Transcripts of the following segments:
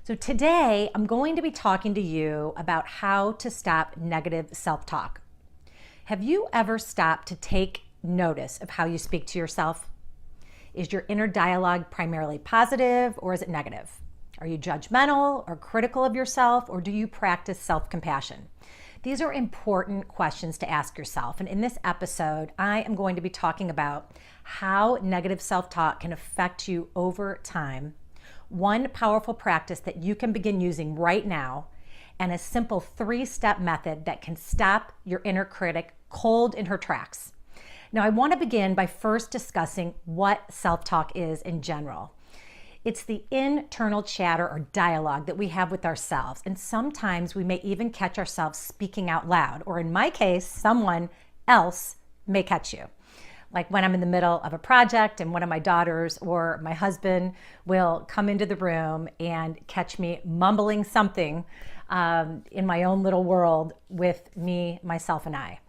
So today I'm going to be talking to you about how to stop negative self-talk. Have you ever stopped to take notice of how you speak to yourself? Is your inner dialogue primarily positive or is it negative? Are you judgmental or critical of yourself, or do you practice self-compassion? These are important questions to ask yourself. And in this episode, I am going to be talking about how negative self-talk can affect you over time, one powerful practice that you can begin using right now, and a simple 3-step method that can stop your inner critic cold in her tracks. Now, I want to begin by first discussing what self-talk is in general. It's the internal chatter or dialogue that we have with ourselves, and sometimes we may even catch ourselves speaking out loud, or in my case, someone else may catch you. Like when I'm in the middle of a project and one of my daughters or my husband will come into the room and catch me mumbling something in my own little world with me, myself, and I.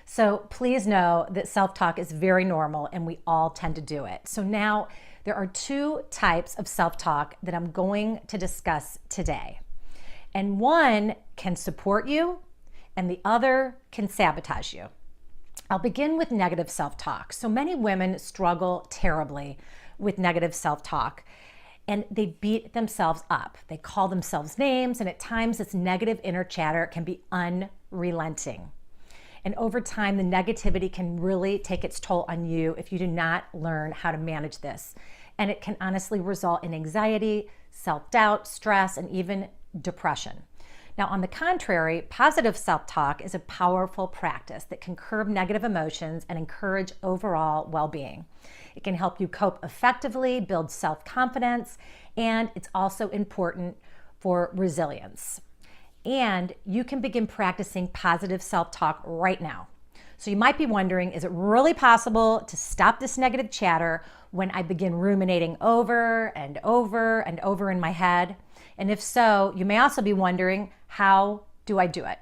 So please know that self-talk is very normal and we all tend to do it. So now there are 2 types of self-talk that I'm going to discuss today. And one can support you and the other can sabotage you. I'll begin with negative self-talk. So many women struggle terribly with negative self-talk and they beat themselves up. They call themselves names, and at times this negative inner chatter can be unrelenting. And over time, the negativity can really take its toll on you if you do not learn how to manage this. And it can honestly result in anxiety, self-doubt, stress, and even depression. Now, on the contrary, positive self-talk is a powerful practice that can curb negative emotions and encourage overall well-being. It can help you cope effectively, build self-confidence, and it's also important for resilience. And you can begin practicing positive self-talk right now. So you might be wondering, is it really possible to stop this negative chatter when I begin ruminating over and over and over in my head? And if so, you may also be wondering, how do I do it?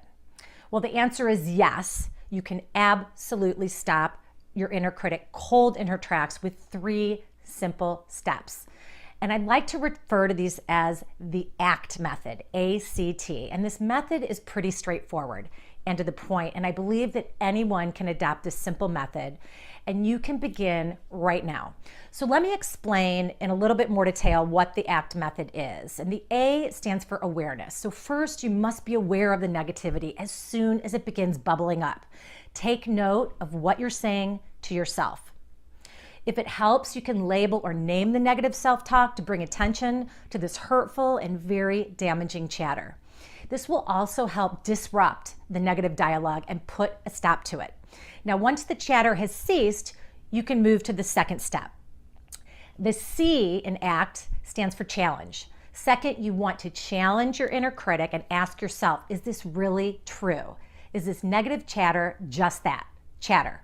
Well, the answer is yes. You can absolutely stop your inner critic cold in her tracks with 3 simple steps. And I'd like to refer to these as the ACT method, A-C-T. And this method is pretty straightforward and to the point. And I believe that anyone can adopt this simple method, and you can begin right now. So let me explain in a little bit more detail what the ACT method is. And the A stands for awareness. So first, you must be aware of the negativity as soon as it begins bubbling up. Take note of what you're saying to yourself. If it helps, you can label or name the negative self-talk to bring attention to this hurtful and very damaging chatter. This will also help disrupt the negative dialogue and put a stop to it. Now, once the chatter has ceased, you can move to the second step. The C in ACT stands for challenge. Second, you want to challenge your inner critic and ask yourself, is this really true? Is this negative chatter just that, chatter?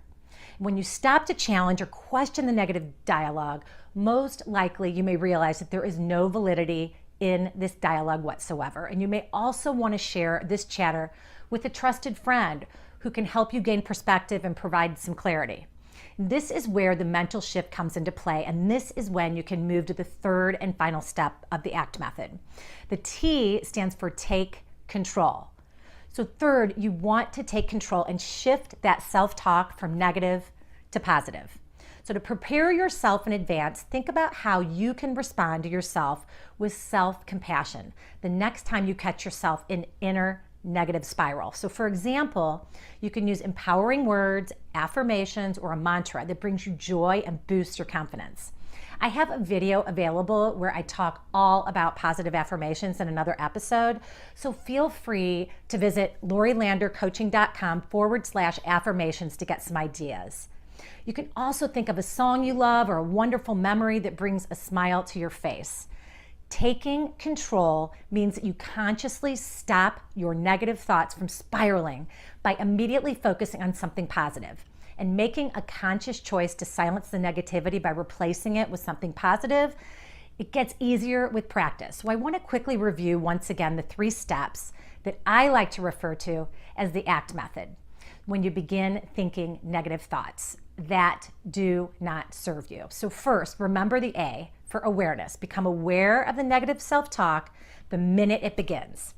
When you stop to challenge or question the negative dialogue, most likely you may realize that there is no validity in this dialogue whatsoever. And you may also want to share this chatter with a trusted friend who can help you gain perspective and provide some clarity. This is where the mental shift comes into play, and this is when you can move to the 3rd and final step of the ACT method. The T stands for take control. So third, you want to take control and shift that self-talk from negative to positive. So to prepare yourself in advance, think about how you can respond to yourself with self-compassion the next time you catch yourself in inner negative spiral. So for example, you can use empowering words, affirmations, or a mantra that brings you joy and boosts your confidence. I have a video available where I talk all about positive affirmations in another episode, so feel free to visit lorilandercoaching.com/affirmations to get some ideas. You can also think of a song you love or a wonderful memory that brings a smile to your face. Taking control means that you consciously stop your negative thoughts from spiraling by immediately focusing on something positive and making a conscious choice to silence the negativity by replacing it with something positive. It gets easier with practice. So I want to quickly review once again the 3 steps that I like to refer to as the ACT method when you begin thinking negative thoughts that do not serve you. So first, remember the A for awareness. Become aware of the negative self-talk the minute it begins.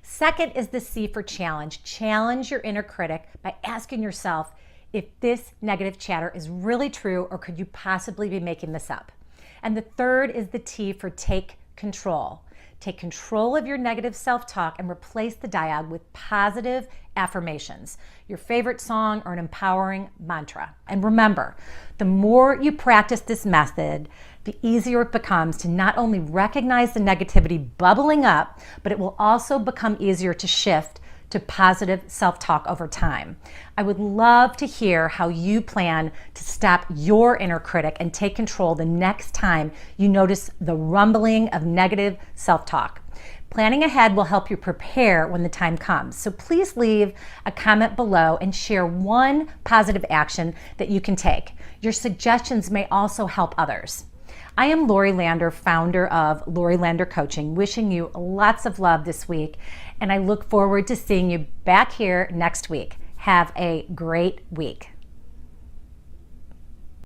Second is the C for challenge. Challenge your inner critic by asking yourself if this negative chatter is really true or could you possibly be making this up. And the third is the T for take control. Take control of your negative self-talk and replace the dialogue with positive affirmations, your favorite song, or an empowering mantra. And remember, the more you practice this method, the easier it becomes to not only recognize the negativity bubbling up, but it will also become easier to shift to positive self-talk over time. I would love to hear how you plan to stop your inner critic and take control the next time you notice the rumbling of negative self-talk. Planning ahead will help you prepare when the time comes. So please leave a comment below and share one positive action that you can take. Your suggestions may also help others. I am Lori Lander, founder of Lori Lander Coaching, wishing you lots of love this week, and I look forward to seeing you back here next week. Have a great week.